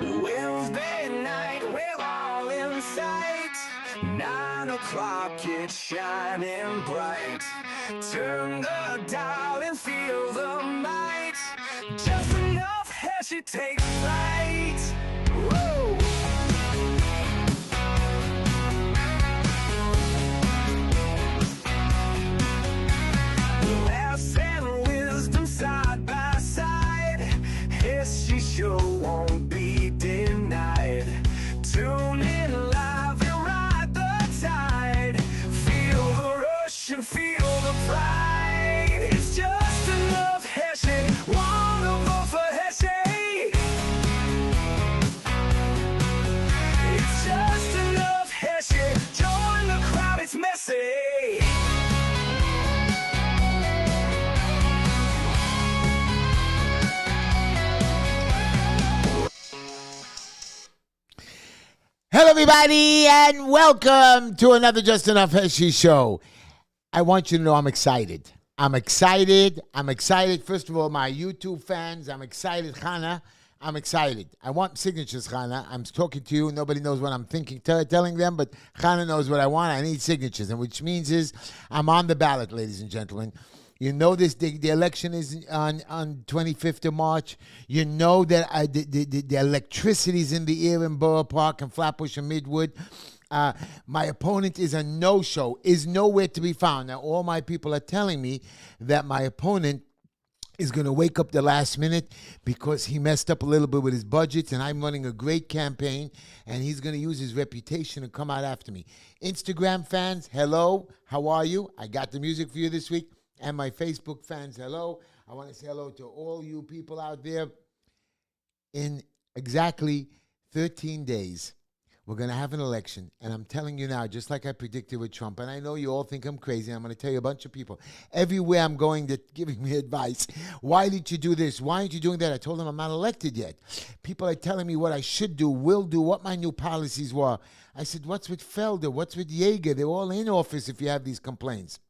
Wednesday night, we're all in sight. 9 o'clock, it's shining bright. Turn the dial and feel the might. Just enough Heshy takes flight. Woo! Laughs and wisdom side by side. Heshy show won't be denied. Tune in live and ride the tide. Feel the rush and feel the pride. It's just enough Heshy. Wanna vote for Heshy? It's just enough Heshy. Join the crowd, it's messy. Hello, everybody, and welcome to another Just Enough Heshy show. I want you to know I'm excited. I'm excited. First of all, my YouTube fans, I'm excited. Chana, I'm excited. I want signatures, Chana. I'm talking to you. Nobody knows what I'm thinking, telling them, but Chana knows what I want. I need signatures, and which means is I'm on the ballot, ladies and gentlemen. You know this. The election is on 25th of March. You know that the electricity is in the air in Borough Park and Flatbush and Midwood. My opponent is a no-show, is nowhere to be found. Now, all my people are telling me that my opponent is going to wake up the last minute because he messed up a little bit with his budgets, and I'm running a great campaign, and he's going to use his reputation to come out after me. Instagram fans, hello. How are you? I got the music for you this week. And my Facebook fans, hello. I want to say hello to all you people out there. In exactly 13 days, we're going to have an election. And I'm telling you now, just like I predicted with Trump, and I know you all think I'm crazy, I'm going to tell you a bunch of people. Everywhere I'm going, they're giving me advice. Why did you do this? Why aren't you doing that? I told them I'm not elected yet. People are telling me what I should do, will do, what my new policies were. I said, what's with Felder? What's with Yeager? They're all in office if you have these complaints.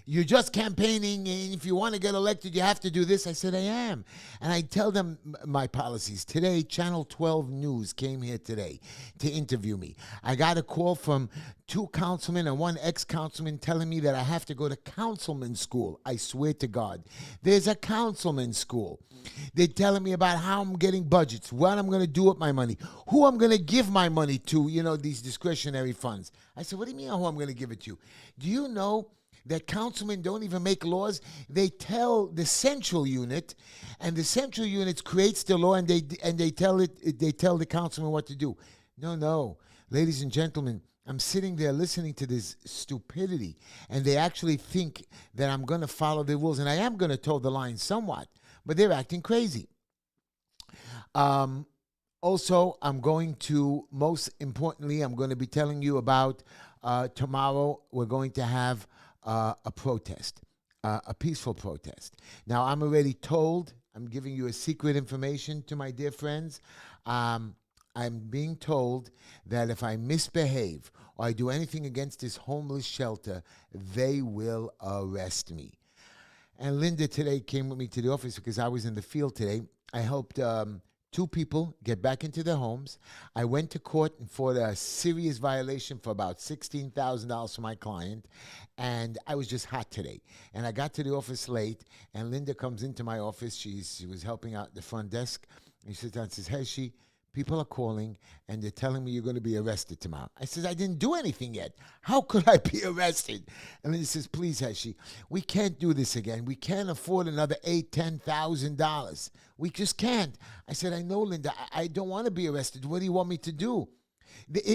You're just campaigning, and if you want to get elected, you have to do this. I said, I am. And I tell them my policies. Today, Channel 12 News came here today to interview me. I got a call from 2 councilmen and 1 ex-councilman telling me that I have to go to councilman school. I swear to God. There's a councilman school. They're telling me about how I'm getting budgets, what I'm going to do with my money, who I'm going to give my money to, these discretionary funds. I said, what do you mean who I'm going to give it to? Do you know that councilmen don't even make laws? They tell the central unit, and the central unit creates the law, and they tell the councilman what to do. No, ladies and gentlemen, I'm sitting there listening to this stupidity, and they actually think that I'm going to follow the rules, and I am going to toe the line somewhat, but they're acting crazy. Also, most importantly, I'm going to be telling you about tomorrow. We're going to have a protest, a peaceful protest. Now, I'm already told, I'm giving you a secret information to my dear friends. I'm being told that if I misbehave or I do anything against this homeless shelter, they will arrest me. And Linda today came with me to the office because I was in the field today. I helped 2 people get back into their homes. I went to court for a serious violation for about $16,000 for my client, and I was just hot today. And I got to the office late, and Linda comes into my office. She was helping out at the front desk, and she sits down and says, Heshy, people are calling, and they're telling me you're going to be arrested tomorrow. I says, I didn't do anything yet. How could I be arrested? And then he says, please, Heshy, we can't do this again. We can't afford another $8,000, $10,000. We just can't. I said, I know, Linda. I don't want to be arrested. What do you want me to do?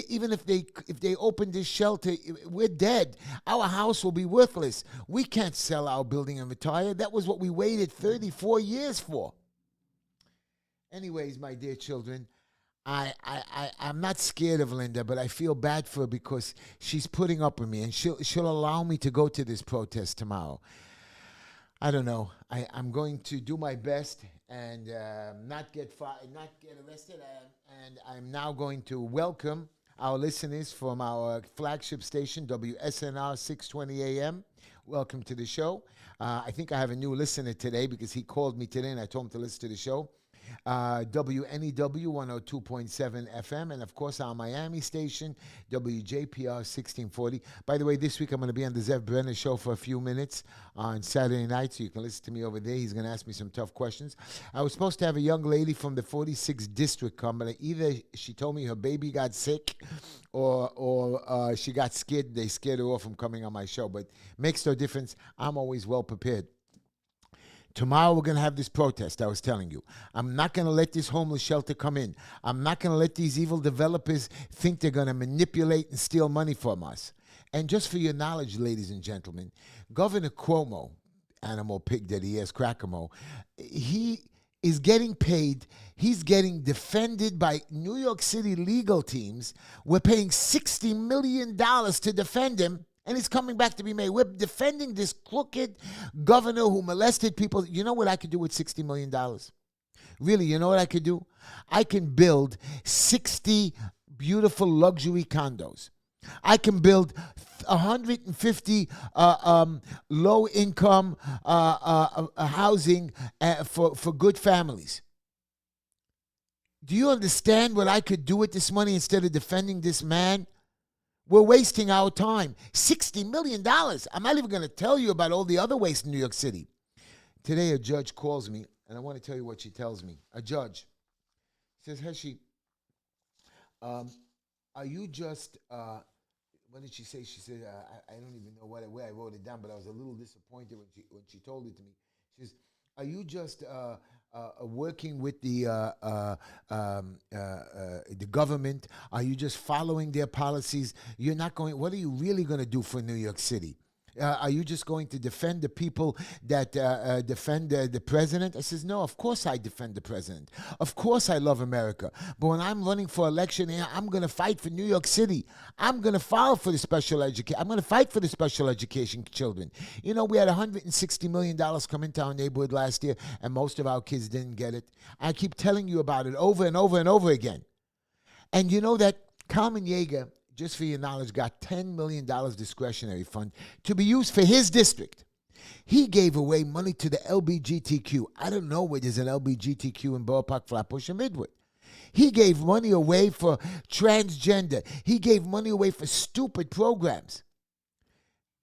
Even if they open this shelter, we're dead. Our house will be worthless. We can't sell our building and retire. That was what we waited 34 years for. Anyways, my dear children, I'm not scared of Linda, but I feel bad for her because she's putting up with me, and she'll allow me to go to this protest tomorrow. I don't know. I'm going to do my best and not get arrested. And I'm now going to welcome our listeners from our flagship station, WSNR 620 AM. Welcome to the show. I think I have a new listener today because he called me today and I told him to listen to the show. WNEW 102.7 FM, and of course our Miami station, WJPR 1640. By the way, this week I'm going to be on the Zev Brenner show for a few minutes on Saturday night, so you can listen to me over there. He's going to ask me some tough questions. I was supposed to have a young lady from the 46th district come, but either she told me her baby got sick or she got scared. They scared her off from coming on my show, but makes no difference. I'm always well prepared. Tomorrow we're going to have this protest, I was telling you. I'm not going to let this homeless shelter come in. I'm not going to let these evil developers think they're going to manipulate and steal money from us. And just for your knowledge, ladies and gentlemen, Governor Cuomo, animal pig that he is, Crackamo, he is getting paid. He's getting defended by New York City legal teams. We're paying $60 million to defend him. And he's coming back to be mayor. We're defending this crooked governor who molested people. You know what I could do with $60 million? Really, you know what I could do? I can build 60 beautiful luxury condos. I can build 150 low-income housing for good families. Do you understand what I could do with this money instead of defending this man? We're wasting our time. $60 million. I'm not even going to tell you about all the other waste in New York City. Today, a judge calls me, and I want to tell you what she tells me. A judge says, Heshy, are you just, what did she say? She said, I don't even know where I wrote it down, but I was a little disappointed when she told it to me. She says, are you just working with the government? Are you just following their policies? You're not going. What are you really going to do for New York City? Are you just going to defend the people that defend the president? I says, no, of course I defend the president. Of course I love America. But when I'm running for election here, I'm going to fight for New York City. I'm going to file for the special education. I'm going to fight for the special education children. You know, we had $160 million come into our neighborhood last year, and most of our kids didn't get it. I keep telling you about it over and over and over again. And you know that Kalman Yeager, just for your knowledge, got $10 million discretionary fund to be used for his district. He gave away money to the LBGTQ. I don't know where there's an LBGTQ in Borough Park, Flatbush, and Midwood. He gave money away for transgender. He gave money away for stupid programs.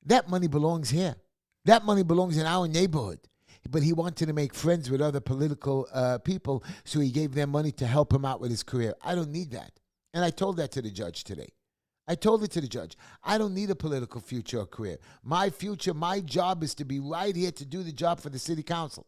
That money belongs here. That money belongs in our neighborhood. But he wanted to make friends with other political people, so he gave them money to help him out with his career. I don't need that. And I told that to the judge today. I told it to the judge. I don't need a political future or career. My future, my job is to be right here to do the job for the city council.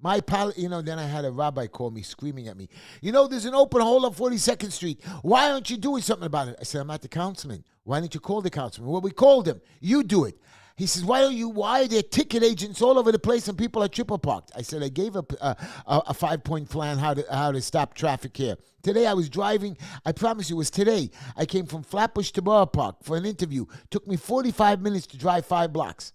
Then I had a rabbi call me screaming at me. You know, there's an open hole on 42nd Street. Why aren't you doing something about it? I said, I'm not the councilman. Why didn't you call the councilman? Well, we called him. You do it. He says, why are there ticket agents all over the place and people are triple parked? I said, I gave a 5-point plan how to stop traffic here. Today I was driving, I promise you it was today. I came from Flatbush to Borough Park for an interview. Took me 45 minutes to drive 5 blocks.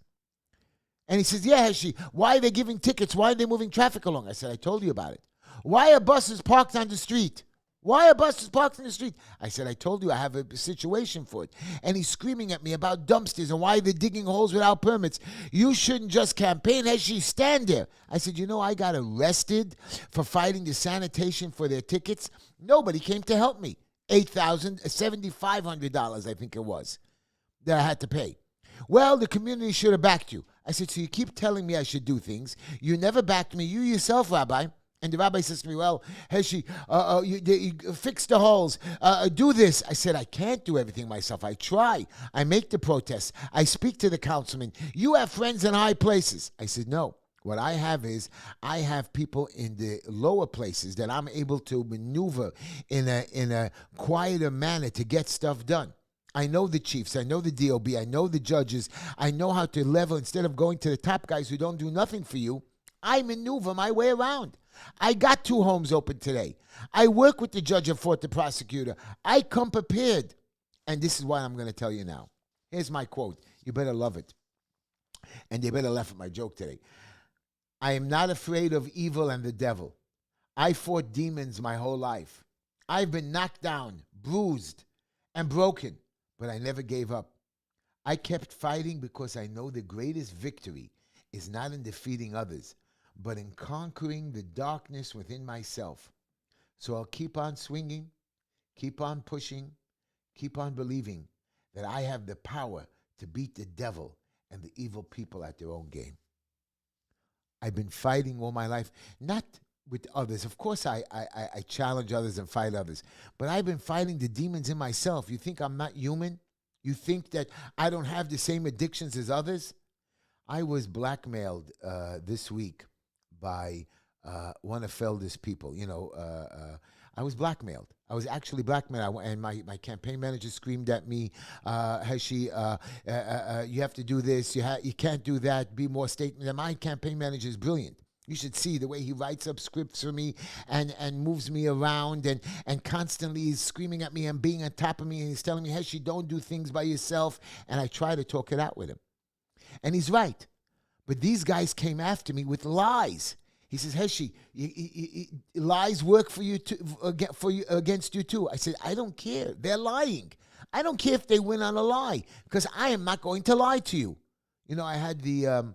And he says, yeah, Heshy, why are they giving tickets? Why are they moving traffic along? I said, I told you about it. Why are buses parked on the street? Why are buses parked in the street? I said, I told you I have a situation for it. And he's screaming at me about dumpsters and why they're digging holes without permits. You shouldn't just campaign, Heshy, stand there. I said, you know, I got arrested for fighting the sanitation for their tickets. Nobody came to help me. $7,500, I think it was, that I had to pay. Well, the community should have backed you. I said, so you keep telling me I should do things. You never backed me. You yourself, Rabbi. And the rabbi says to me, well, Heshy, you fix the holes, do this. I said, I can't do everything myself. I try. I make the protests. I speak to the councilman. You have friends in high places. I said, no. What I have is I have people in the lower places that I'm able to maneuver in a quieter manner to get stuff done. I know the chiefs. I know the DOB. I know the judges. I know how to level. Instead of going to the top guys who don't do nothing for you, I maneuver my way around. I got 2 homes open today. I work with the judge and fought the prosecutor. I come prepared. And this is what I'm going to tell you now. Here's my quote. You better love it. And they better laugh at my joke today. I am not afraid of evil and the devil. I fought demons my whole life. I've been knocked down, bruised, and broken, but I never gave up. I kept fighting because I know the greatest victory is not in defeating others, but in conquering the darkness within myself. So I'll keep on swinging, keep on pushing, keep on believing that I have the power to beat the devil and the evil people at their own game. I've been fighting all my life, not with others. Of course, I challenge others and fight others, but I've been fighting the demons in myself. You think I'm not human? You think that I don't have the same addictions as others? I was blackmailed this week by one of Felder's people. I was blackmailed. I was actually blackmailed. And my campaign manager screamed at me, Heshy, you have to do this. You can't do that. Be more statement. And my campaign manager is brilliant. You should see the way he writes up scripts for me and moves me around and constantly is screaming at me and being on top of me. And he's telling me, Heshy, don't do things by yourself. And I try to talk it out with him. And he's right. But these guys came after me with lies. He says, Heshy, lies work for you against you too. I said, I don't care. They're lying. I don't care if they win on a lie because I am not going to lie to you. I had the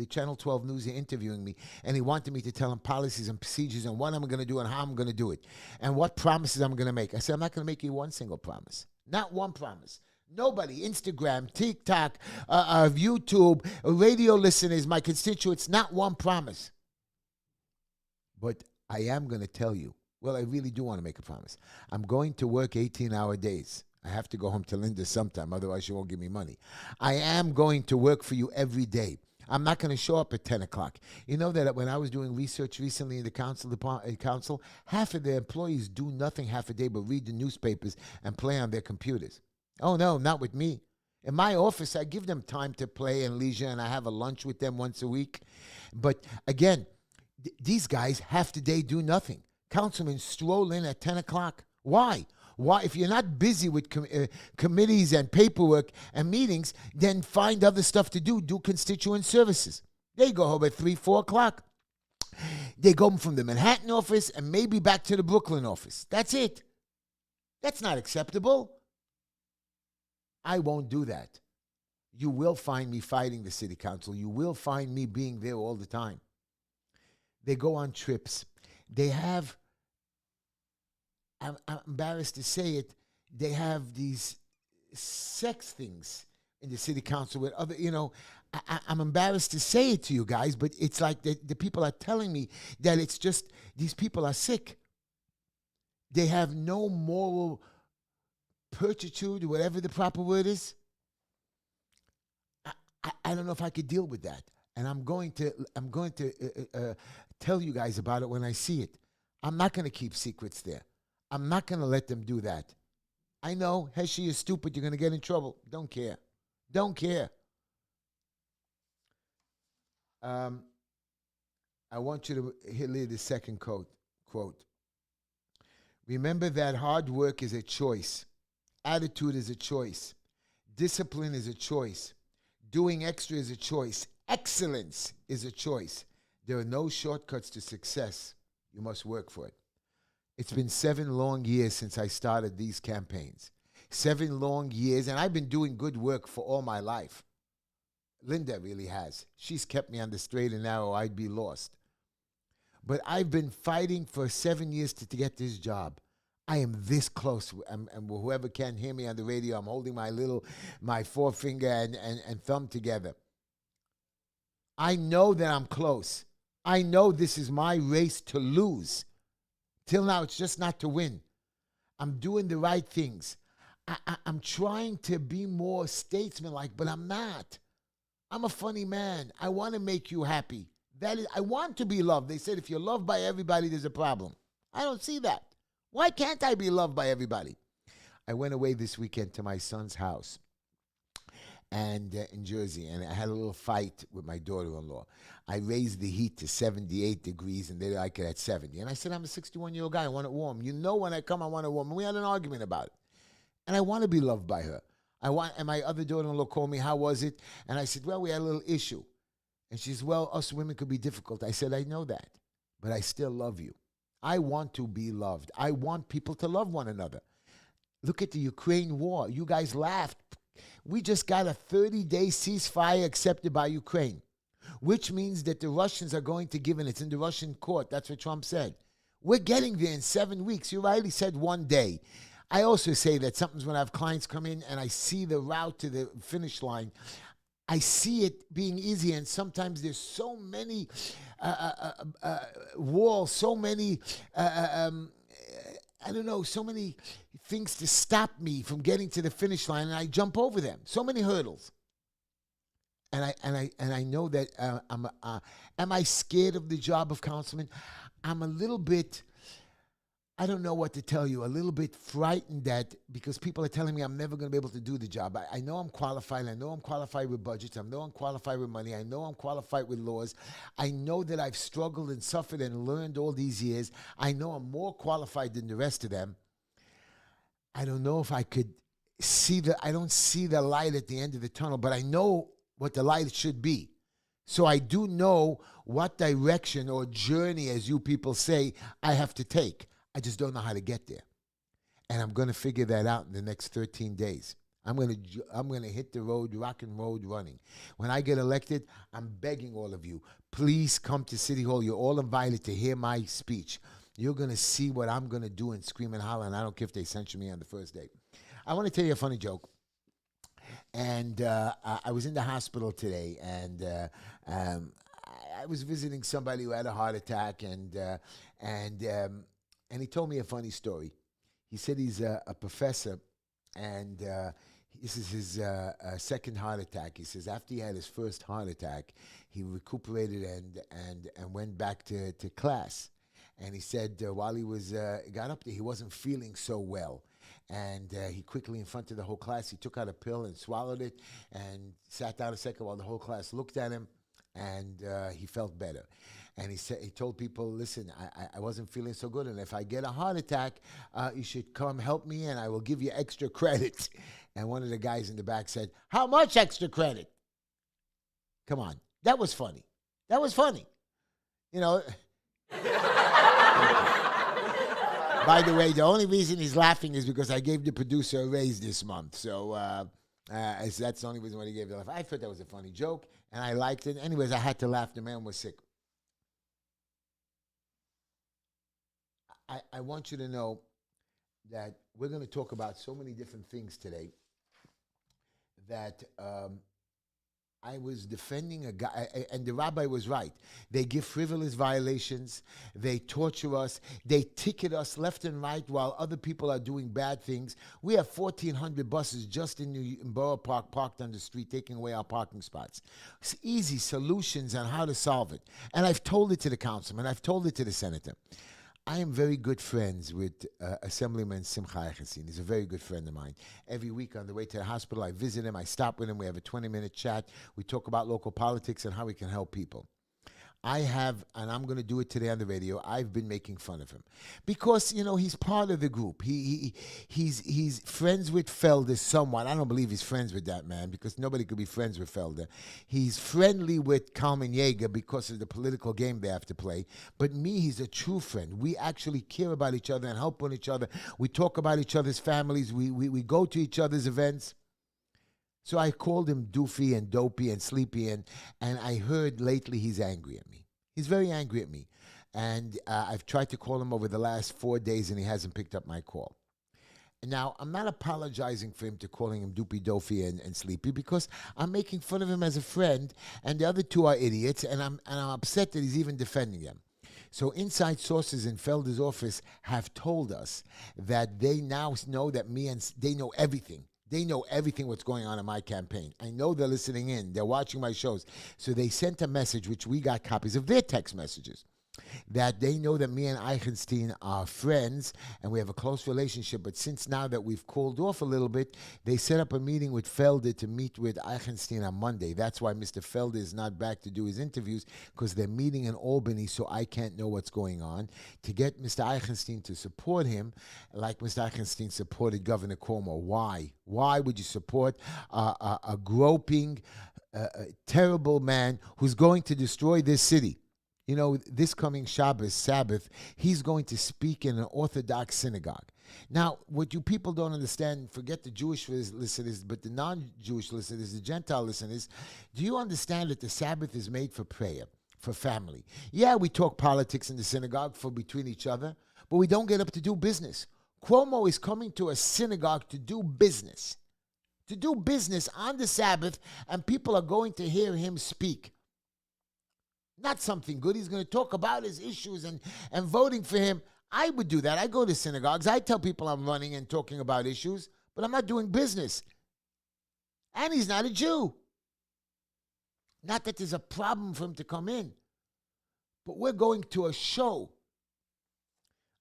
Channel 12 News interviewing me, and he wanted me to tell him policies and procedures and what I'm going to do and how I'm going to do it and what promises I'm going to make. I said, I'm not going to make you one single promise. Not one promise. Nobody, Instagram, TikTok, YouTube, radio listeners, my constituents, not one promise. But I am going to tell you, well, I really do want to make a promise. I'm going to work 18-hour days. I have to go home to Linda sometime, otherwise she won't give me money. I am going to work for you every day. I'm not going to show up at 10 o'clock. You know that when I was doing research recently in the council, half of their employees do nothing half a day but read the newspapers and play on their computers. Oh, no, not with me. In my office, I give them time to play and leisure, and I have a lunch with them once a week. But again, these guys half the day do nothing. Councilmen stroll in at 10 o'clock. Why? Why? If you're not busy with committees and paperwork and meetings, then find other stuff to do. Do constituent services. They go home at 3, 4 o'clock. They go from the Manhattan office and maybe back to the Brooklyn office. That's it. That's not acceptable. I won't do that. You will find me fighting the city council. You will find me being there all the time. They go on trips. They have, I'm embarrassed to say it, they have these sex things in the city council with other, I'm embarrassed to say it to you guys, but it's like the people are telling me that it's just, these people are sick. They have no moral turpitude, whatever the proper word is. I don't know if I could deal with that. And I'm going to tell you guys about it when I see it. I'm not going to keep secrets there. I'm not going to let them do that. I know, Heshy is stupid. You're going to get in trouble. Don't care. Don't care. I want you to hear the second quote. Remember that hard work is a choice. Attitude is a choice. Discipline is a choice. Doing extra is a choice. Excellence is a choice. There are no shortcuts to success. You must work for it. It's been 7 long years since I started these campaigns. 7 long years, and I've been doing good work for all my life. Linda really has. She's kept me on the straight and narrow. I'd be lost. But I've been fighting for 7 years to get this job. I am this close, and whoever can hear me on the radio, I'm holding my forefinger and thumb together. I know that I'm close. I know this is my race to lose. Till now, it's just not to win. I'm doing the right things. I'm trying to be more statesmanlike, but I'm not. I'm a funny man. I want to make you happy. I want to be loved. They said if you're loved by everybody, there's a problem. I don't see that. Why can't I be loved by everybody? I went away this weekend to my son's house and in Jersey, and I had a little fight with my daughter-in-law. I raised the heat to 78 degrees, and they like it at 70. And I said, I'm a 61-year-old guy. I want it warm. You know when I come, I want it warm. And we had an argument about it. And I want to be loved by her. And my other daughter-in-law called me, how was it? And I said, well, we had a little issue. And she said, well, us women could be difficult. I said, I know that, but I still love you. I want to be loved. I want people to love one another. Look at the Ukraine war. You guys laughed. We just got a 30-day ceasefire accepted by Ukraine. which means that the Russians are going to give, and it's in the Russian court. That's what Trump said. We're getting there in 7 weeks. You rightly said one day. I also say that sometimes when I have clients come in and I see the route to the finish line, I see it being easy, and sometimes there's so many walls, so many, I don't know, so many things to stop me from getting to the finish line, and I jump over them. So many hurdles. And I know that am I scared of the job of councilman? I'm a little bit, I don't know what to tell you, a little bit frightened that because people are telling me I'm never going to be able to do the job. I know I'm qualified. I know I'm qualified with budgets. I know I'm qualified with money. I know I'm qualified with laws. I know that I've struggled and suffered and learned all these years. I know I'm more qualified than the rest of them. I don't know if I could I don't see the light at the end of the tunnel, but I know what the light should be. So I do know what direction or journey, as you people say, I have to take. I just don't know how to get there. And I'm going to figure that out in the next 13 days. I'm going to hit the road, rock and road running. When I get elected, I'm begging all of you, please come to City Hall. You're all invited to hear my speech. You're going to see what I'm going to do and scream and holler, and I don't care if they censure me on the first day. I want to tell you a funny joke. And I was in the hospital today, and I was visiting somebody who had a heart attack, and he told me a funny story. He said he's a professor, and this is his second heart attack. He says after he had his first heart attack, he recuperated and went back to class. And he said while he got up there, he wasn't feeling so well. And he quickly, in front of the whole class, he took out a pill and swallowed it and sat down a second while the whole class looked at him, and he felt better. And he told people, listen, I wasn't feeling so good, and if I get a heart attack, you should come help me, and I will give you extra credit. And one of the guys in the back said, how much extra credit? Come on. That was funny. That was funny. You know. By the way, the only reason he's laughing is because I gave the producer a raise this month. So that's the only reason why he gave the laugh. I thought that was a funny joke, and I liked it. Anyways, I had to laugh. The man was sick. I want you to know that we're going to talk about so many different things today that I was defending a guy, and the rabbi was right. They give frivolous violations. They torture us. They ticket us left and right while other people are doing bad things. We have 1,400 buses just in Borough Park parked on the street, taking away our parking spots. It's easy solutions on how to solve it. And I've told it to the councilman. I've told it to the senator. I am very good friends with Assemblyman Simcha Eichenstein. He's a very good friend of mine. Every week on the way to the hospital, I visit him, I stop with him, we have a 20-minute chat. We talk about local politics and how we can help people. I have, and I'm going to do it today on the radio, I've been making fun of him. Because, you know, he's part of the group. He's friends with Felder somewhat. I don't believe he's friends with that man because nobody could be friends with Felder. He's friendly with Kalman Yeager because of the political game they have to play. But me, he's a true friend. We actually care about each other and help on each other. We talk about each other's families. We go to each other's events. So I called him doofy and dopey and sleepy, and I heard lately he's angry at me. He's very angry at me. And I've tried to call him over the last 4 days, and he hasn't picked up my call. Now, I'm not apologizing for him to calling him doopy, dopey, and sleepy because I'm making fun of him as a friend, and the other two are idiots, and I'm upset that he's even defending them. So inside sources in Felder's office have told us that they now know that they know everything. They know everything what's going on in my campaign. I know they're listening in. They're watching my shows. So they sent a message, which we got copies of their text messages, that they know that me and Eichenstein are friends and we have a close relationship. But since now that we've cooled off a little bit, they set up a meeting with Felder to meet with Eichenstein on Monday. That's why Mr. Felder is not back to do his interviews, because they're meeting in Albany, so I can't know what's going on. To get Mr. Eichenstein to support him, like Mr. Eichenstein supported Governor Cuomo. Why? Why would you support a groping, terrible man who's going to destroy this city? You know, this coming Sabbath, he's going to speak in an Orthodox synagogue. Now, what you people don't understand, forget the Jewish listeners, but the non-Jewish listeners, the Gentile listeners, do you understand that the Sabbath is made for prayer, for family? Yeah, we talk politics in the synagogue for between each other, but we don't get up to do business. Cuomo is coming to a synagogue to do business on the Sabbath, and people are going to hear him speak. Not something good. He's going to talk about his issues and voting for him. I would do that. I go to synagogues. I tell people I'm running and talking about issues, but I'm not doing business. And he's not a Jew. Not that there's a problem for him to come in, but we're going to a show.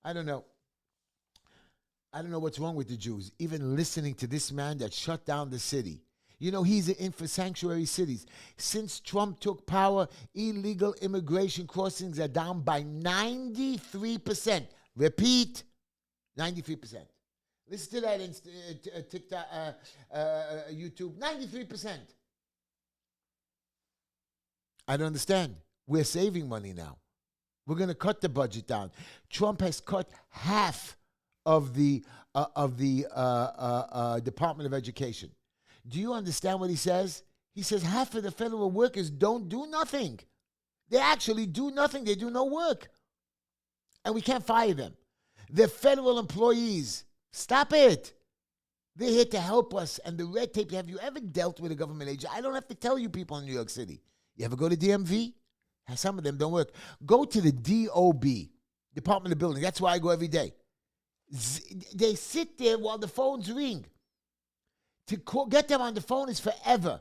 I don't know what's wrong with the Jews, even listening to this man that shut down the city. You know, he's in for sanctuary cities. Since Trump took power, illegal immigration crossings are down by 93%. Repeat, 93%. Listen to that in TikTok, YouTube, 93%. I don't understand. We're saving money now. We're going to cut the budget down. Trump has cut half of the Department of Education. Do you understand what he says? He says half of the federal workers don't do nothing. They actually do nothing. They do no work. And we can't fire them. They're federal employees. Stop it. They're here to help us. And the red tape, have you ever dealt with a government agent? I don't have to tell you people in New York City. You ever go to DMV? Some of them don't work. Go to the DOB, Department of Building. That's where I go every day. They sit there while the phones ring. To get them on the phone is forever.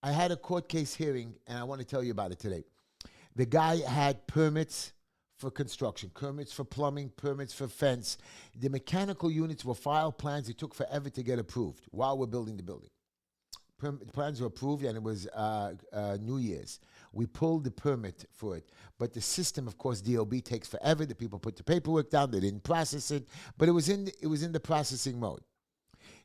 I had a court case hearing, and I want to tell you about it today. The guy had permits for construction, permits for plumbing, permits for fence. The mechanical units were file plans. It took forever to get approved while we're building the building. Plans were approved, and it was New Year's. We pulled the permit for it. But the system, of course, DOB takes forever. The people put the paperwork down. They didn't process it. But it was in the processing mode.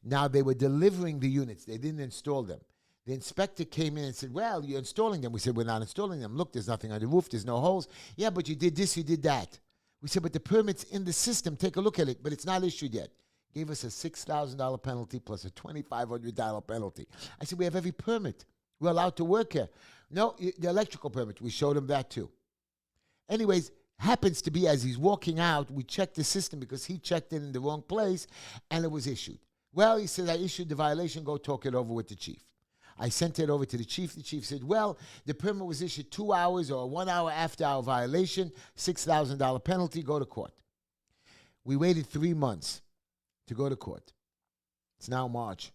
Now, they were delivering the units. They didn't install them. The inspector came in and said, well, you're installing them. We said, we're not installing them. Look, there's nothing on the roof. There's no holes. Yeah, but you did this, you did that. We said, but the permit's in the system. Take a look at it. But it's not issued yet. Gave us a $6,000 penalty plus a $2,500 penalty. I said, we have every permit. We're allowed to work here. No, the electrical permit. We showed him that too. Anyways, happens to be as he's walking out, we checked the system because he checked it in the wrong place, and it was issued. Well, he said, I issued the violation. Go talk it over with the chief. I sent it over to the chief. The chief said, well, the permit was issued 2 hours or 1 hour after our violation, $6,000 penalty, go to court. We waited 3 months to go to court. It's now March.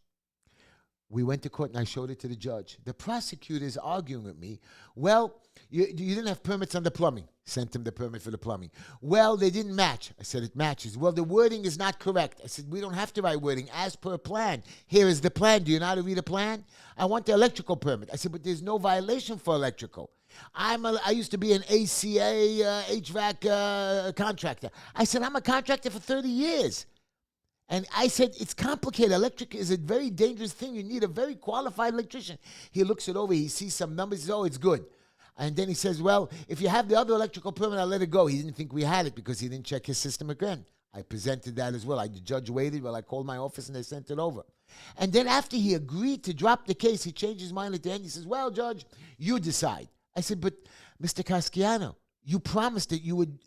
We went to court and I showed it to the judge. The prosecutor is arguing with me. Well, you didn't have permits on the plumbing. Sent him the permit for the plumbing. Well, they didn't match. I said, it matches. Well, the wording is not correct. I said, we don't have to write wording as per plan. Here is the plan. Do you know how to read a plan? I want the electrical permit. I said, but there's no violation for electrical. I used to be an ACA HVAC contractor. I said, I'm a contractor for 30 years. And I said, it's complicated. Electric is a very dangerous thing. You need a very qualified electrician. He looks it over. He sees some numbers. He says, oh, it's good. And then he says, well, if you have the other electrical permit, I'll let it go. He didn't think we had it because he didn't check his system again. I presented that as well. The judge waited. Well, I called my office and they sent it over. And then after he agreed to drop the case, he changed his mind at the end. He says, well, Judge, you decide. I said, but Mr. Casciano, you promised that you would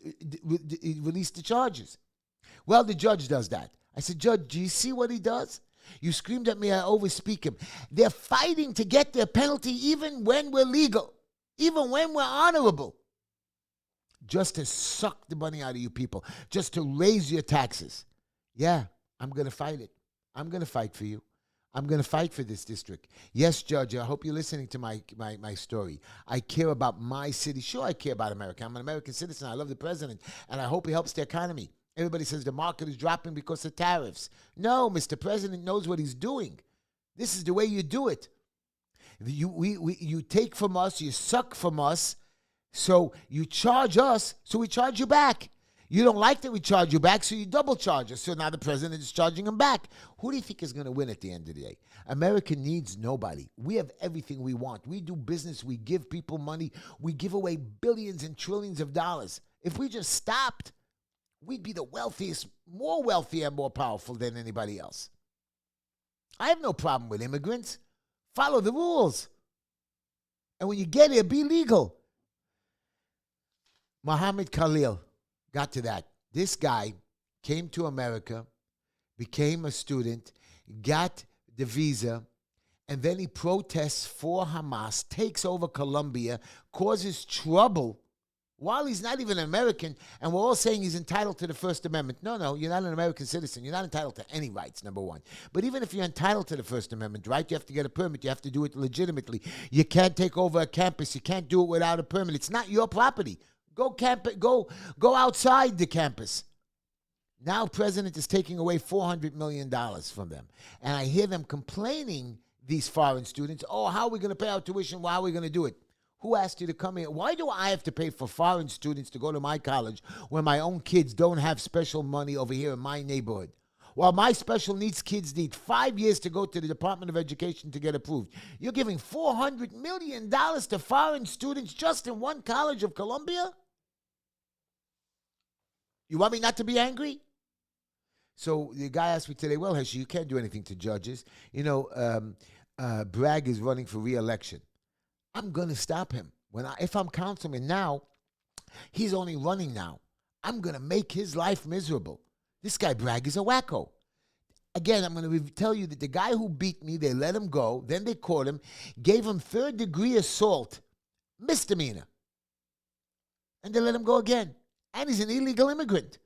release the charges. Well, the judge does that. I said, Judge, do you see what he does? You screamed at me, I overspeak him. They're fighting to get their penalty even when we're legal, even when we're honorable, just to suck the money out of you people, just to raise your taxes. Yeah, I'm going to fight it. I'm going to fight for you. I'm going to fight for this district. Yes, Judge, I hope you're listening to my story. I care about my city. Sure, I care about America. I'm an American citizen. I love the president, and I hope he helps the economy. Everybody says the market is dropping because of tariffs. No, Mr. President knows what he's doing. This is the way you do it. You take from us, you suck from us, so you charge us, so we charge you back. You don't like that we charge you back, so you double charge us. So now the president is charging them back. Who do you think is going to win at the end of the day? America needs nobody. We have everything we want. We do business. We give people money. We give away billions and trillions of dollars. If we just stopped, we'd be the wealthiest, more wealthy and more powerful than anybody else. I have no problem with immigrants. Follow the rules. And when you get here, be legal. Muhammad Khalil got to that. This guy came to America, became a student, got the visa, and then he protests for Hamas, takes over Colombia, causes trouble while he's not even an American, and we're all saying he's entitled to the First Amendment. No, you're not an American citizen. You're not entitled to any rights, number one. But even if you're entitled to the First Amendment, right, you have to get a permit. You have to do it legitimately. You can't take over a campus. You can't do it without a permit. It's not your property. Go outside the campus. Now, President is taking away $400 million from them. And I hear them complaining, these foreign students, oh, how are we going to pay our tuition? How are we going to do it? Who asked you to come here? Why do I have to pay for foreign students to go to my college when my own kids don't have special money over here in my neighborhood? While my special needs kids need 5 years to go to the Department of Education to get approved. You're giving $400 million to foreign students just in one college of Columbia? You want me not to be angry? So the guy asked me today, well, Heshy, you can't do anything to judges. You know, Bragg is running for re-election. I'm going to stop him. If I'm councilman now, he's only running now. I'm going to make his life miserable. This guy Bragg is a wacko. Again, I'm going to tell you that the guy who beat me, they let him go. Then they caught him, gave him third-degree assault, misdemeanor. And they let him go again. And he's an illegal immigrant.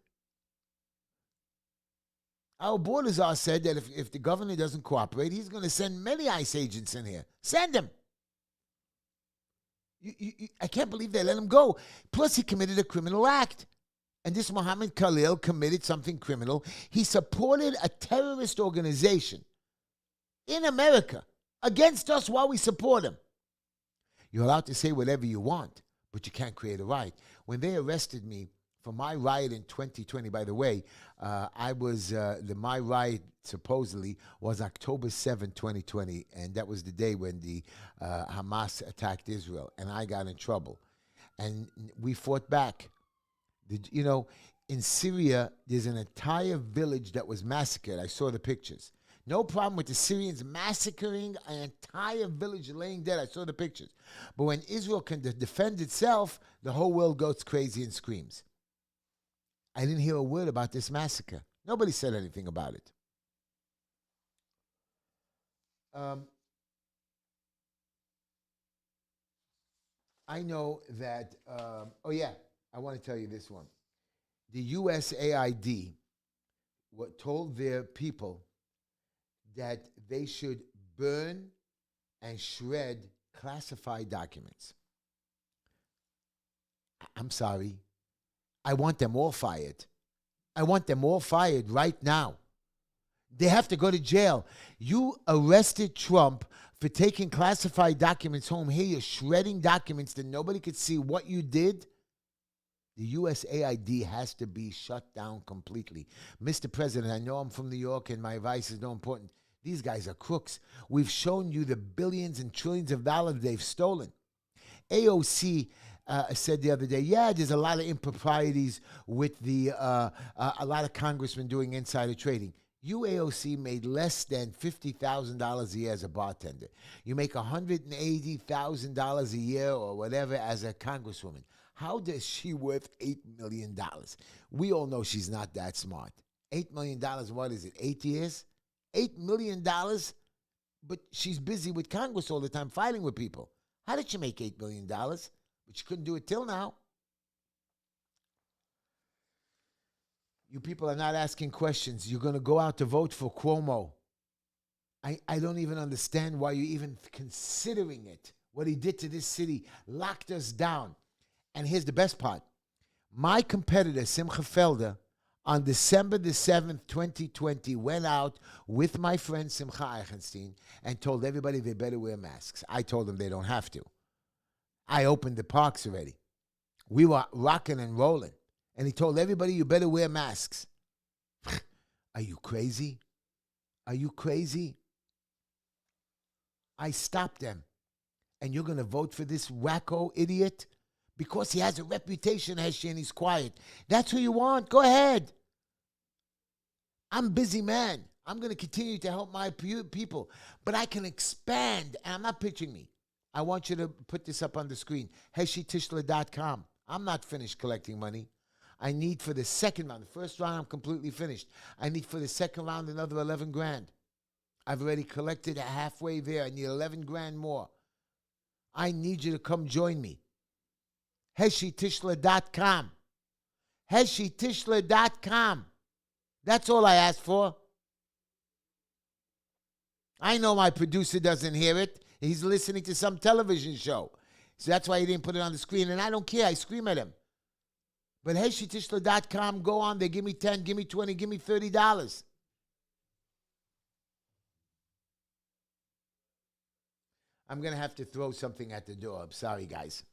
Our border czar said that if the governor doesn't cooperate, he's going to send many ICE agents in here. Send them. I can't believe they let him go. Plus, he committed a criminal act. And this Muhammad Khalil committed something criminal. He supported a terrorist organization in America against us while we support him. You're allowed to say whatever you want, but you can't create a riot. When they arrested me for my riot in 2020, by the way, my riot supposedly was October 7, 2020, and that was the day when the Hamas attacked Israel, and I got in trouble. And we fought back. In Syria, there's an entire village that was massacred. I saw the pictures. No problem with the Syrians massacring an entire village, laying dead. I saw the pictures. But when Israel can defend itself, the whole world goes crazy and screams. I didn't hear a word about this massacre. Nobody said anything about it. I know that, I want to tell you this one. The USAID told their people that they should burn and shred classified documents. I'm sorry. I want them all fired. I want them all fired right now. They have to go to jail. You arrested Trump for taking classified documents home. Here you're shredding documents that nobody could see what you did. The USAID has to be shut down completely. Mr. President, I know I'm from New York and my advice is no important. These guys are crooks. We've shown you the billions and trillions of dollars they've stolen. AOC said the other day, there's a lot of improprieties with a lot of congressmen doing insider trading. You, AOC, made less than $50,000 a year as a bartender. You make $180,000 a year or whatever as a congresswoman. How does she worth $8 million? We all know she's not that smart. $8 million, what is it, 8 years? $8 million, but she's busy with Congress all the time fighting with people. How did she make $8 million? But she couldn't do it till now. You people are not asking questions. You're going to go out to vote for Cuomo. I don't even understand why you're even considering it. What he did to this city, locked us down. And here's the best part. My competitor, Simcha Felder, on December the 7th, 2020, went out with my friend Simcha Eichenstein and told everybody they better wear masks. I told them they don't have to. I opened the parks already. We were rocking and rolling. And he told everybody, you better wear masks. Are you crazy? Are you crazy? I stopped them. And you're going to vote for this wacko idiot? because he has a reputation, Heshy, and he's quiet. That's who you want. Go ahead. I'm a busy man. I'm going to continue to help my people, but I can expand. And I'm not pitching me. I want you to put this up on the screen, HeshyTishler.com. I'm not finished collecting money. I need for the second round. The first round, I'm completely finished. I need for the second round another 11 grand. I've already collected halfway there. I need 11 grand more. I need you to come join me. HeshyTishler.com. HeshyTishler.com. That's all I asked for. I know my producer doesn't hear it. He's listening to some television show. So that's why he didn't put it on the screen. And I don't care. I scream at him. But HeshyTishler.com, go on there. Give me 10, give me 20, give me $30. I'm going to have to throw something at the door. I'm sorry, guys.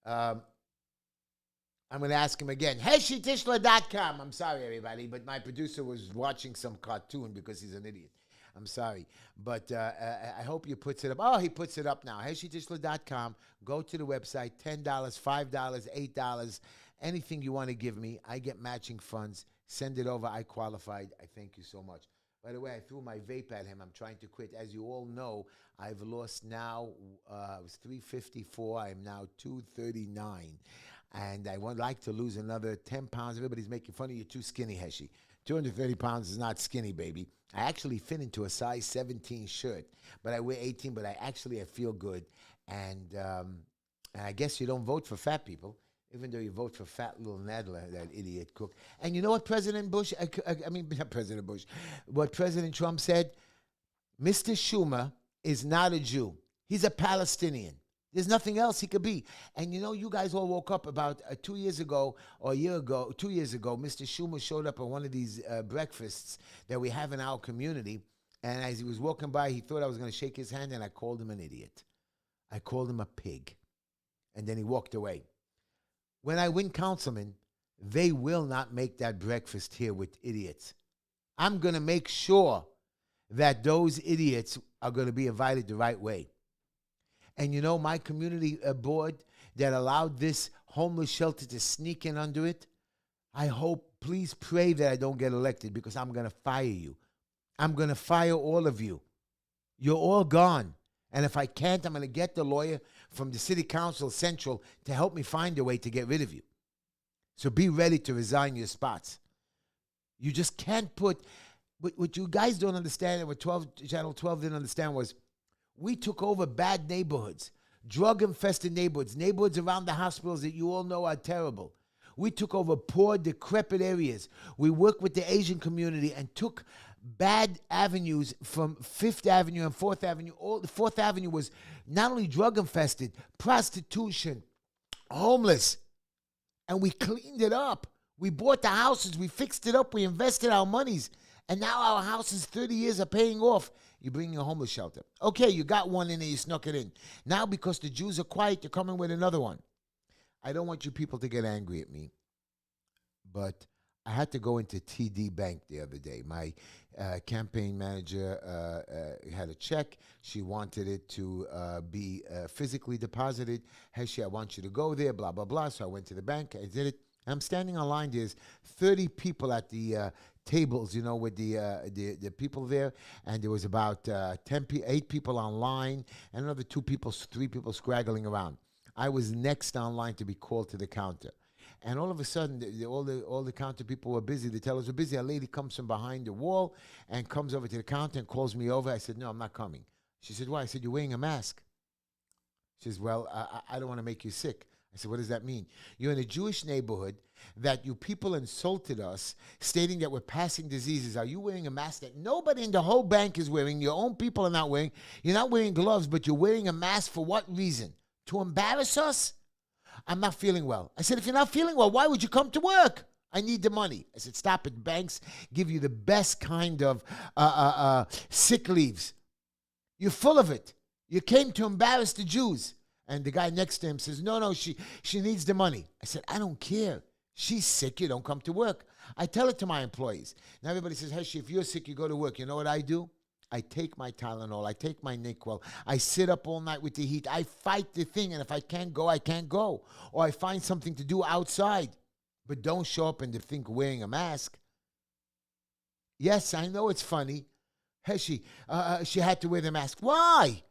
I'm going to ask him again. HeshyTishler.com. I'm sorry, everybody, but my producer was watching some cartoon because he's an idiot. I'm sorry. But I hope he puts it up. Oh, he puts it up now. HeshyTishler.com. Go to the website. $10, $5, $8. Anything you want to give me. I get matching funds. Send it over. I qualified. I thank you so much. By the way, I threw my vape at him. I'm trying to quit. As you all know, I've lost now, I was 354. I am now 239. And I would like to lose another 10 pounds. Everybody's making fun of you. Too skinny, Heshy. 230 pounds is not skinny, baby. I actually fit into a size 17 shirt, but I wear 18, but I feel good. And I guess you don't vote for fat people, even though you vote for fat little Nadler, that idiot cook. And you know what President Bush, I mean, not President Bush, what President Trump said? Mr. Schumer is not a Jew. He's a Palestinian. There's nothing else he could be. And you know, you guys all woke up about 2 years ago or a year ago, 2 years ago, Mr. Schumer showed up at one of these breakfasts that we have in our community. And as he was walking by, he thought I was going to shake his hand, and I called him an idiot. I called him a pig. And then he walked away. When I win councilman, they will not make that breakfast here with idiots. I'm going to make sure that those idiots are going to be invited the right way. And you know, my community board that allowed this homeless shelter to sneak in under it, I hope, please pray that I don't get elected, because I'm going to fire you. I'm going to fire all of you. You're all gone. And if I can't, I'm going to get the lawyer from the city council central to help me find a way to get rid of you. So be ready to resign your spots. You just can't put, what you guys don't understand, and what Channel 12 didn't understand was, we took over bad neighborhoods, drug-infested neighborhoods around the hospitals that you all know are terrible. We took over poor, decrepit areas. We worked with the Asian community and took bad avenues from 5th Avenue and 4th Avenue. The 4th Avenue was not only drug-infested, prostitution, homeless. And we cleaned it up. We bought the houses. We fixed it up. We invested our monies. And now our houses, 30 years, are paying off. You bring a homeless shelter. Okay, you got one in there, you snuck it in. Now, because the Jews are quiet, you're coming with another one. I don't want you people to get angry at me, but I had to go into TD Bank the other day. My campaign manager had a check. She wanted it to be physically deposited. Heshy, I want you to go there, blah, blah, blah. So I went to the bank. I did it. I'm standing online. There's 30 people at the tables, you know, with the people there, and there was about 8 people online, and another 3 people scraggling around. I was next online to be called to the counter, and all of a sudden, all the counter people were busy. The tellers were busy. A lady comes from behind the wall and comes over to the counter and calls me over. I said, "No, I'm not coming." She said, "Why?" I said, "You're wearing a mask." She says, "Well, I don't want to make you sick." I said, "What does that mean?" "You're in a Jewish neighborhood that you people insulted us, stating that we're passing diseases. Are you wearing a mask that nobody in the whole bank is wearing? Your own people are not wearing. You're not wearing gloves, but you're wearing a mask for what reason? To embarrass us?" "I'm not feeling well." I said, "If you're not feeling well, why would you come to work?" "I need the money." I said, "Stop it. Banks give you the best kind of sick leaves. You're full of it. You came to embarrass the Jews." And the guy next to him says, no, she needs the money. I said, "I don't care. She's sick. You don't come to work." I tell it to my employees. Now everybody says, "Heshy, if you're sick, you go to work." You know what I do? I take my Tylenol. I take my NyQuil. I sit up all night with the heat. I fight the thing, and if I can't go, I can't go. Or I find something to do outside. But don't show up and think wearing a mask. Yes, I know it's funny. Heshy, she had to wear the mask. Why?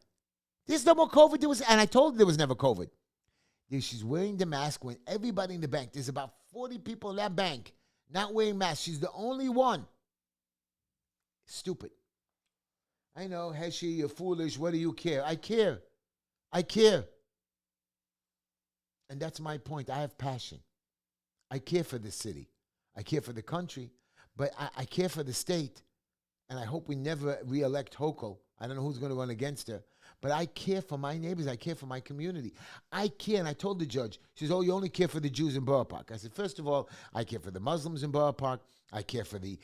There's no more COVID. And I told her there was never COVID. She's wearing the mask when everybody in the bank, there's about 40 people in that bank not wearing masks. She's the only one. Stupid. I know, Heshy, you're foolish. What do you care? I care. I care. And that's my point. I have passion. I care for the city. I care for the country. But I care for the state. And I hope we never re-elect Hochul. I don't know who's going to run against her. But I care for my neighbors. I care for my community. I care. And I told the judge, she says, oh, you only care for the Jews in Borough Park. I said, first of all, I care for the Muslims in Borough Park. I care for the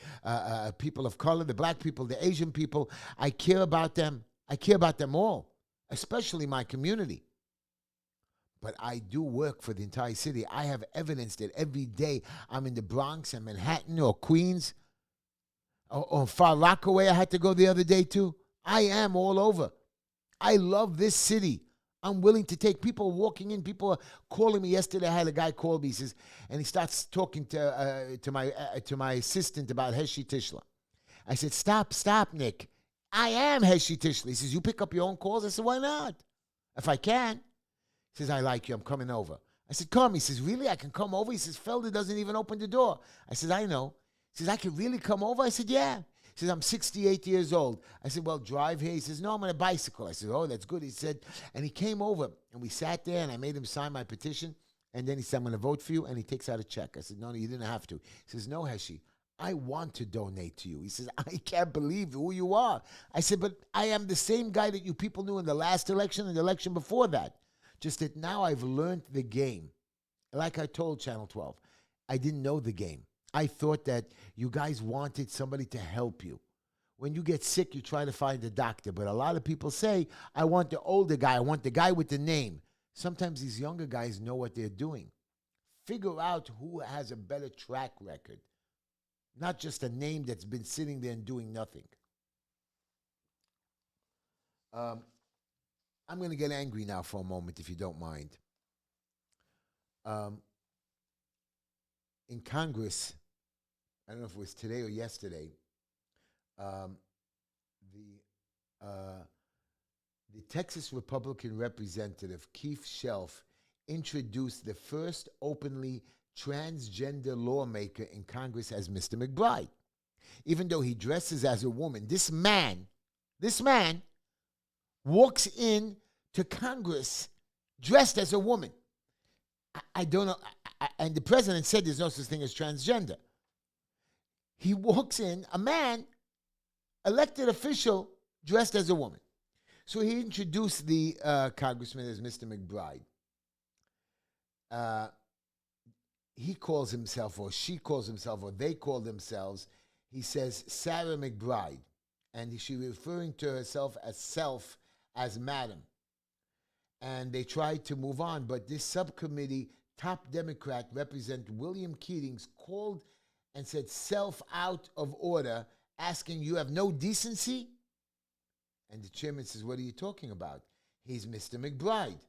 people of color, the black people, the Asian people. I care about them. I care about them all, especially my community. But I do work for the entire city. I have evidence that every day I'm in the Bronx and Manhattan or Queens or Far Rockaway I had to go the other day too. I am all over. I love this city. I'm willing to take people walking in. People are calling me yesterday. I had a guy call me. He says, and he starts talking to my assistant about Heshy Tishla. I said, stop, Nick. I am Heshy Tishla. He says, you pick up your own calls? I said, why not? If I can. He says, I like you. I'm coming over. I said, come. He says, really? I can come over? He says, Felder doesn't even open the door. I said, I know. He says, I can really come over? I said, yeah. He says, I'm 68 years old. I said, well, drive here. He says, no, I'm on a bicycle. I said, oh, that's good. He said, and he came over, and we sat there, and I made him sign my petition, and then he said, I'm going to vote for you, and he takes out a check. I said, no, you didn't have to. He says, no, Heshy, I want to donate to you. He says, I can't believe who you are. I said, but I am the same guy that you people knew in the last election and the election before that. Just that now I've learned the game. Like I told Channel 12, I didn't know the game. I thought that you guys wanted somebody to help you. When you get sick, you try to find a doctor. But a lot of people say, I want the older guy. I want the guy with the name. Sometimes these younger guys know what they're doing. Figure out who has a better track record. Not just a name that's been sitting there and doing nothing. I'm going to get angry now for a moment, if you don't mind. In Congress, I don't know if it was today or yesterday, the Texas Republican representative, Keith Shelf, introduced the first openly transgender lawmaker in Congress as Mr. McBride. Even though he dresses as a woman, this man walks in to Congress dressed as a woman. I don't know. And the president said there's no such thing as transgender. He walks in, a man, elected official, dressed as a woman. So he introduced the congressman as Mr. McBride. He calls himself, or she calls himself, or they call themselves, he says, Sarah McBride. And she's referring to herself as madam. And they tried to move on, but this subcommittee, top Democrat, Representative William Keatings, called and said, self out of order, asking, you have no decency? And the chairman says, what are you talking about? He's Mr. McBride.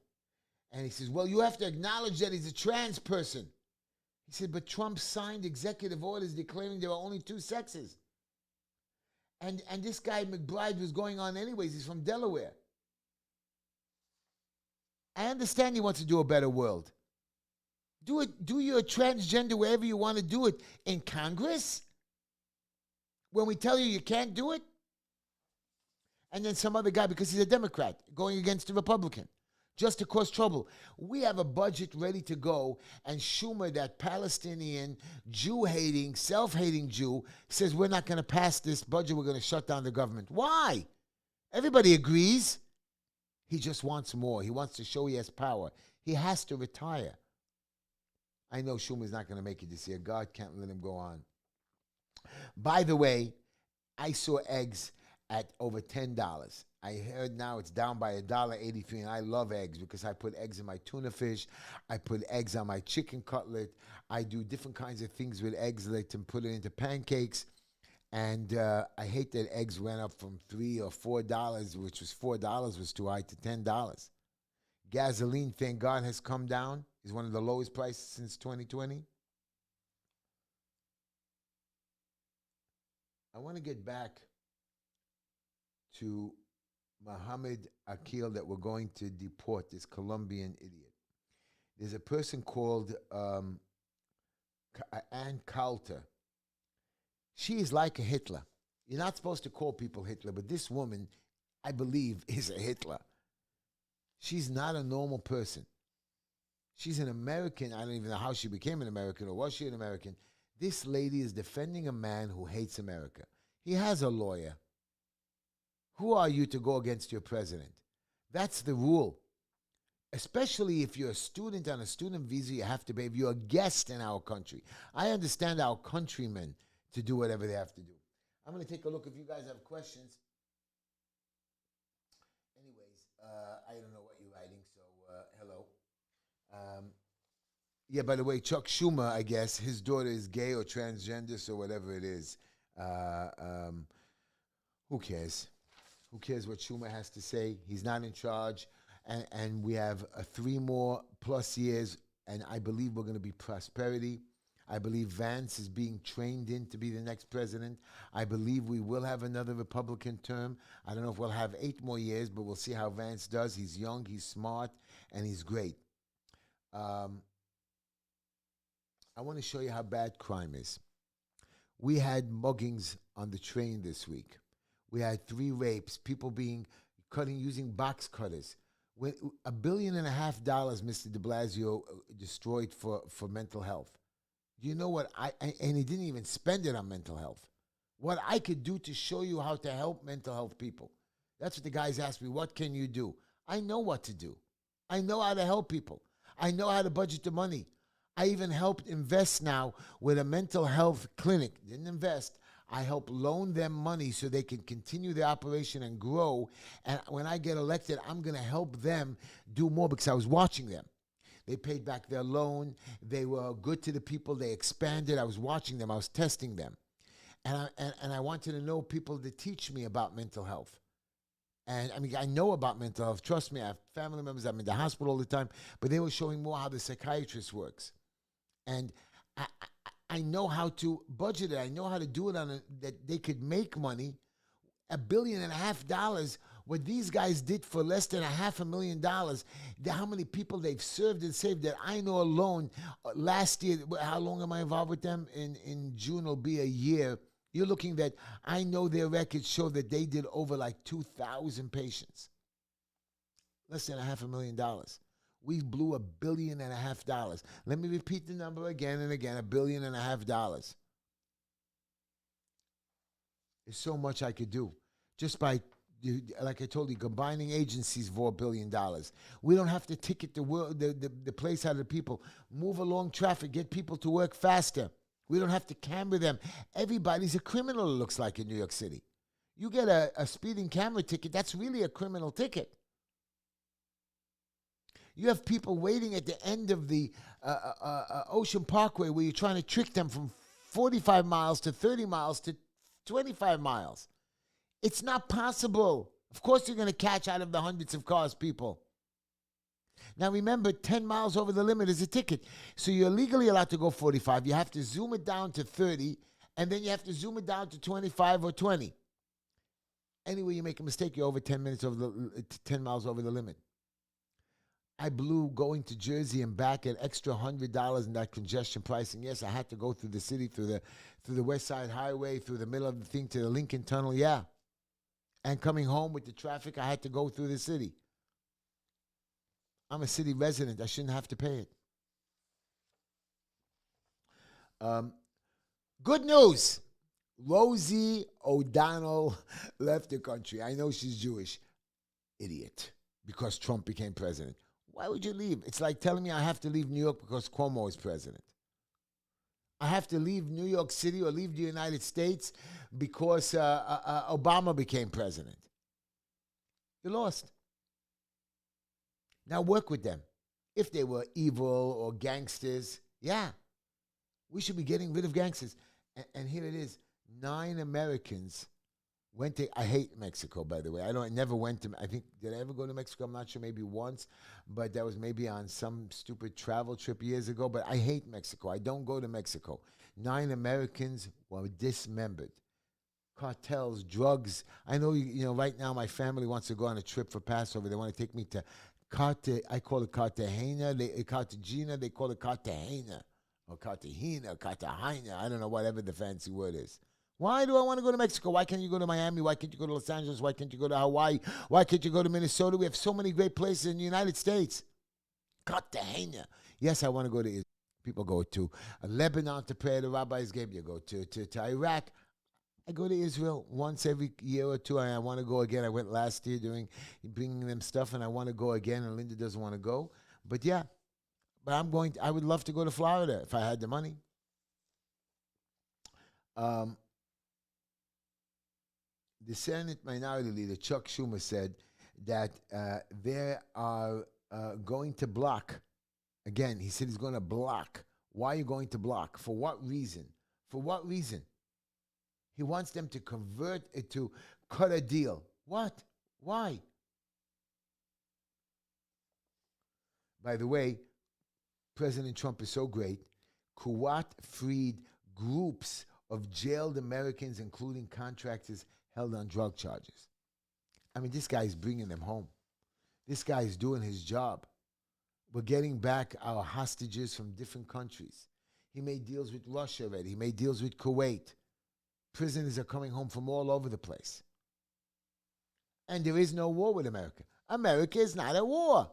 And he says, well, you have to acknowledge that he's a trans person. He said, but Trump signed executive orders declaring there are only two sexes. And this guy, McBride, was going on anyways. He's from Delaware. I understand he wants to do a better world. Do it. Do your transgender wherever you want to do it. In Congress? When we tell you you can't do it? And then some other guy, because he's a Democrat, going against a Republican, just to cause trouble. We have a budget ready to go, and Schumer, that Palestinian, Jew-hating, self-hating Jew, says we're not going to pass this budget, we're going to shut down the government. Why? Everybody agrees. He just wants more. He wants to show he has power. He has to retire. I know Schumer's not going to make it this year. God can't let him go on. By the way, I saw eggs at over $10. I heard now it's down by $1.83, and I love eggs because I put eggs in my tuna fish. I put eggs on my chicken cutlet. I do different kinds of things with eggs, like to put it into pancakes. And I hate that eggs went up from $3 or $4, which was $4 was too high, to $10. Gasoline, thank God, has come down. Is one of the lowest prices since 2020. I want to get back to Muhammad Akil that we're going to deport, this Colombian idiot. There's a person called Ann Coulter. She is like a Hitler. You're not supposed to call people Hitler, but this woman, I believe, is a Hitler. She's not a normal person. She's an American. I don't even know how she became an American, or was she an American. This lady is defending a man who hates America. He has a lawyer. Who are you to go against your president? That's the rule. Especially if you're a student on a student visa, you have to pay. If you're a guest in our country, I understand our countrymen to do whatever they have to do. I'm going to take a look if you guys have questions. Anyways, I don't know what you're writing, so hello. Yeah, by the way, Chuck Schumer, I guess, his daughter is gay or transgender, so whatever it is. Who cares? Who cares what Schumer has to say? He's not in charge. And we have 3 more plus years, and I believe we're going to be prosperity. I believe Vance is being trained in to be the next president. I believe we will have another Republican term. I don't know if we'll have 8 more years, but we'll see how Vance does. He's young, he's smart, and he's great. I want to show you how bad crime is. We had muggings on the train this week. We had 3 rapes, people being using box cutters. When $1.5 billion, Mr. de Blasio destroyed for mental health. You know what? And he didn't even spend it on mental health. What I could do to show you how to help mental health people. That's what the guys asked me. What can you do? I know what to do. I know how to help people. I know how to budget the money. I even helped invest now with a mental health clinic. Didn't invest. I help loan them money so they can continue their operation and grow. And when I get elected, I'm going to help them do more because I was watching them. They paid back their loan. They were good to the people. They expanded. I was watching them. I was testing them. And I wanted to know people to teach me about mental health. And I mean, I know about mental health. Trust me, I have family members. I'm in the hospital all the time. But they were showing more how the psychiatrist works. And I know how to budget it. I know how to do it that they could make money. $1.5 billion. What these guys did for less than $500,000. How many people they've served and saved that I know alone. Last year, how long am I involved with them? In June will be a year. You're looking that I know their records show that they did over like 2,000 patients. Less than $500,000. We blew $1.5 billion. Let me repeat the number again and again, $1.5 billion. There's so much I could do. Just by, like I told you, combining agencies for $1 billion. We don't have to ticket the place out of the people. Move along traffic, get people to work faster. We don't have to camera them. Everybody's a criminal, it looks like, in New York City. You get a speeding camera ticket, that's really a criminal ticket. You have people waiting at the end of the Ocean Parkway where you're trying to trick them from 45 miles to 30 miles to 25 miles. It's not possible. Of course you're going to catch out of the hundreds of cars, people. Now remember, 10 miles over the limit is a ticket. So you're legally allowed to go 45. You have to zoom it down to 30, and then you have to zoom it down to 25 or 20. Anyway, you make a mistake, you're over 10 miles over the limit. I blew going to Jersey and back at extra $100 in that congestion pricing. Yes, I had to go through the city, through the West Side Highway, through the middle of the thing to the Lincoln Tunnel. Yeah. And coming home with the traffic, I had to go through the city. I'm a city resident. I shouldn't have to pay it. Good news. Rosie O'Donnell left the country. I know she's Jewish. Idiot. Because Trump became president. Why would you leave? It's like telling me I have to leave New York because Cuomo is president. I have to leave New York City or leave the United States because Obama became president. You lost. Now work with them. If they were evil or gangsters, yeah. We should be getting rid of gangsters. And here it is. 9 Americans went to. I hate Mexico, by the way. I never went to. I think did I ever go to Mexico? I'm not sure. Maybe once, but that was maybe on some stupid travel trip years ago. But I hate Mexico. I don't go to Mexico. 9 Americans were dismembered. Cartels, drugs. I know. Right now my family wants to go on a trip for Passover. They want to take me to I call it Cartagena. Cartagena. They call it Cartagena or Cartagena, Cartagena. I don't know, whatever the fancy word is. Why do I want to go to Mexico? Why can't you go to Miami? Why can't you go to Los Angeles? Why can't you go to Hawaii? Why can't you go to Minnesota? We have so many great places in the United States. Cartagena. Yes, I want to go to Israel. People go to Lebanon to pray the rabbis gave. You go to Iraq. I go to Israel once every year or two, and I want to go again. I went last year bringing them stuff, and I want to go again, and Linda doesn't want to go. But yeah, I would love to go to Florida if I had the money. The Senate Minority Leader, Chuck Schumer, said that they are going to block. Again, he said he's going to block. Why are you going to block? For what reason? For what reason? He wants them to convert it to cut a deal. What? Why? By the way, President Trump is so great. Kuwait freed groups of jailed Americans, including contractors held on drug charges. I mean, this guy's bringing them home. This guy's doing his job. We're getting back our hostages from different countries. He made deals with Russia already. He made deals with Kuwait. Prisoners are coming home from all over the place. And there is no war with America. America is not at war.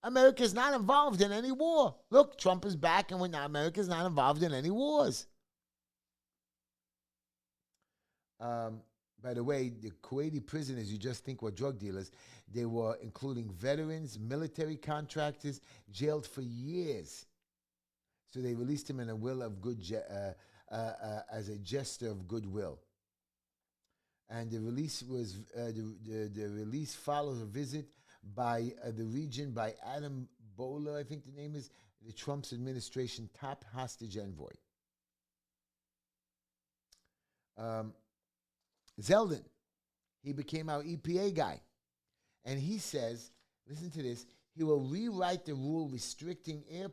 America is not involved in any war. Look, Trump is back, and America is not involved in any wars. By the way, the Kuwaiti prisoners you just think were drug dealers, they were including veterans, military contractors, jailed for years. So they released him in a will of good as a gesture of goodwill. And the release was the release follows a visit by the region by Adam Boehler, I think the name is, the Trump's administration top hostage envoy. Zeldin, he became our EPA guy. And he says, listen to this, he will rewrite the rule restricting air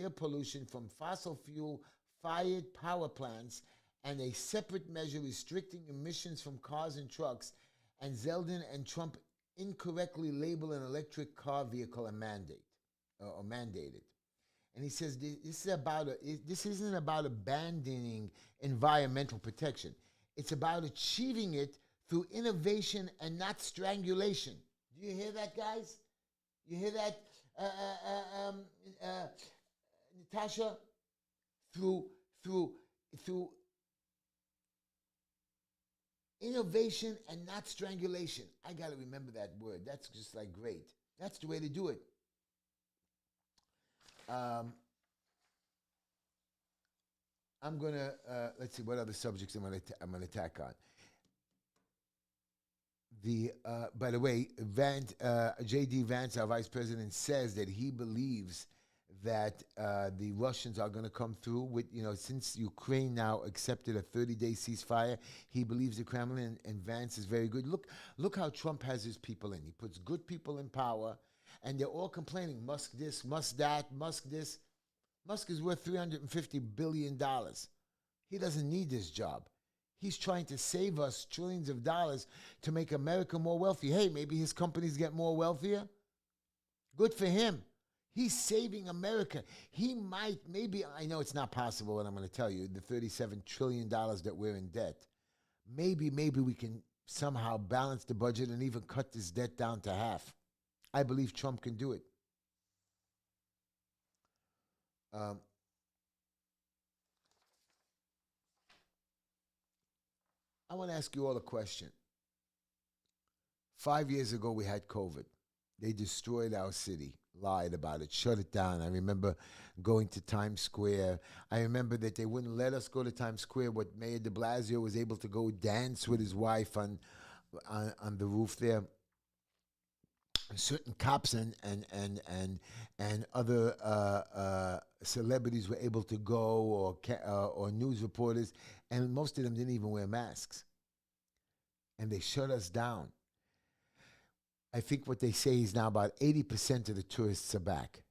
pollution from fossil fuel-fired power plants and a separate measure restricting emissions from cars and trucks. And Zeldin and Trump incorrectly label an electric car vehicle a mandate or mandated. And he says this isn't about abandoning environmental protection. It's about achieving it through innovation and not strangulation. Do you hear that, guys? You hear that, Natasha? Through innovation and not strangulation. I got to remember that word. That's just like great. That's the way to do it. I'm going to, let's see, what other subjects I'm going to attack on. By the way, J.D. Vance, our vice president, says that he believes that the Russians are going to come through with, since Ukraine now accepted a 30-day ceasefire, he believes the Kremlin, and Vance is very good. Look how Trump has his people in. He puts good people in power, and they're all complaining, Musk this, Musk that, Musk this. Musk is worth $350 billion. He doesn't need this job. He's trying to save us trillions of dollars to make America more wealthy. Hey, maybe his companies get more wealthier. Good for him. He's saving America. He might, maybe, I know it's not possible what I'm going to tell you, the $37 trillion that we're in debt. Maybe we can somehow balance the budget and even cut this debt down to half. I believe Trump can do it. I want to ask you all a question. 5 years ago, we had COVID. They destroyed our city, lied about it, shut it down. I remember going to Times Square. I remember that they wouldn't let us go to Times Square, but Mayor de Blasio was able to go dance with his wife on the roof there. certain cops and other celebrities were able to go, or news reporters, and most of them didn't even wear masks, and they shut us down. I think what they say is now about 80% of the tourists are back.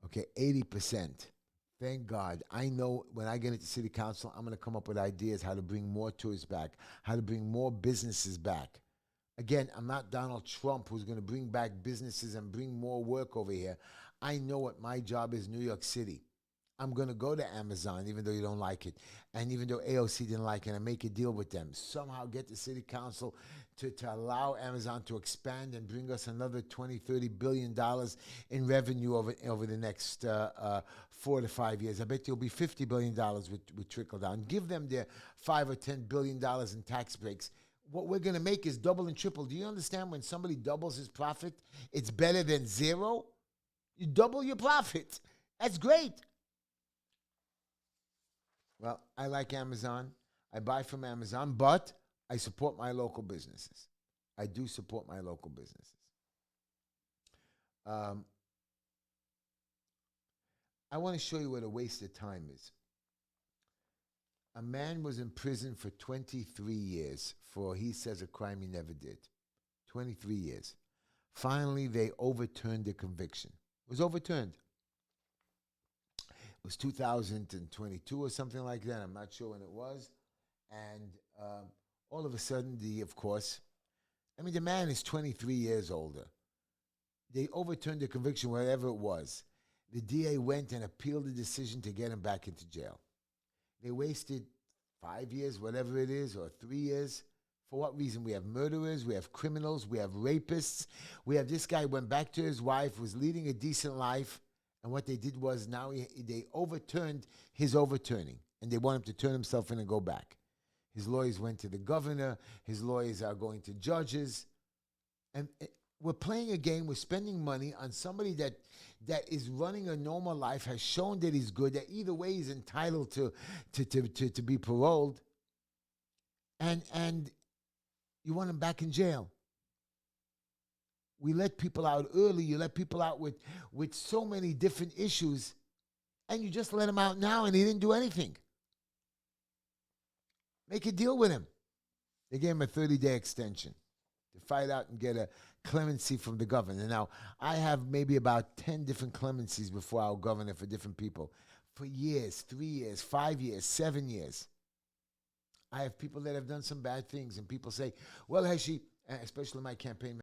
Okay, 80%. Thank God. I know when I get into city council, I'm going to come up with ideas how to bring more tourists back, how to bring more businesses back. Again, I'm not Donald Trump who's going to bring back businesses and bring more work over here. I know what my job is in New York City. I'm going to go to Amazon, even though you don't like it. And even though AOC didn't like it, and make a deal with them. Somehow get the city council to allow Amazon to expand and bring us another $20-30 billion in revenue over the next 4 to 5 years. I bet there'll be $50 billion with trickle down. Give them their $5 or $10 billion in tax breaks. What we're going to make is double and triple. Do you understand when somebody doubles his profit, it's better than zero? You double your profit. That's great. Well, I like Amazon. I buy from Amazon, but I support my local businesses. I do support my local businesses. I want to show you what a waste of time is. A man was in prison for 23 years for, he says, a crime he never did. 23 years. Finally, they overturned the conviction. It was overturned. It was 2022 or something like that. I'm not sure when it was. And all of a sudden, the man is 23 years older. They overturned the conviction, whatever it was. The DA went and appealed the decision to get him back into jail. They wasted 5 years, whatever it is, or 3 years. For what reason? We have murderers, we have criminals, we have rapists. We have this guy went back to his wife, was leading a decent life. And what they did was now they overturned his overturning. And they want him to turn himself in and go back. His lawyers went to the governor. His lawyers are going to judges. And we're playing a game. We're spending money on somebody that is running a normal life, has shown that he's good, that either way he's entitled to be paroled. And you want him back in jail. We let people out early. You let people out with so many different issues, and you just let him out now, and he didn't do anything. Make a deal with him. They gave him a 30-day extension to fight out and get a clemency from the governor. Now, I have maybe about 10 different clemencies before our governor for different people. For years, 3 years, 5 years, 7 years. I have people that have done some bad things, and people say, well, Heshy, especially my campaign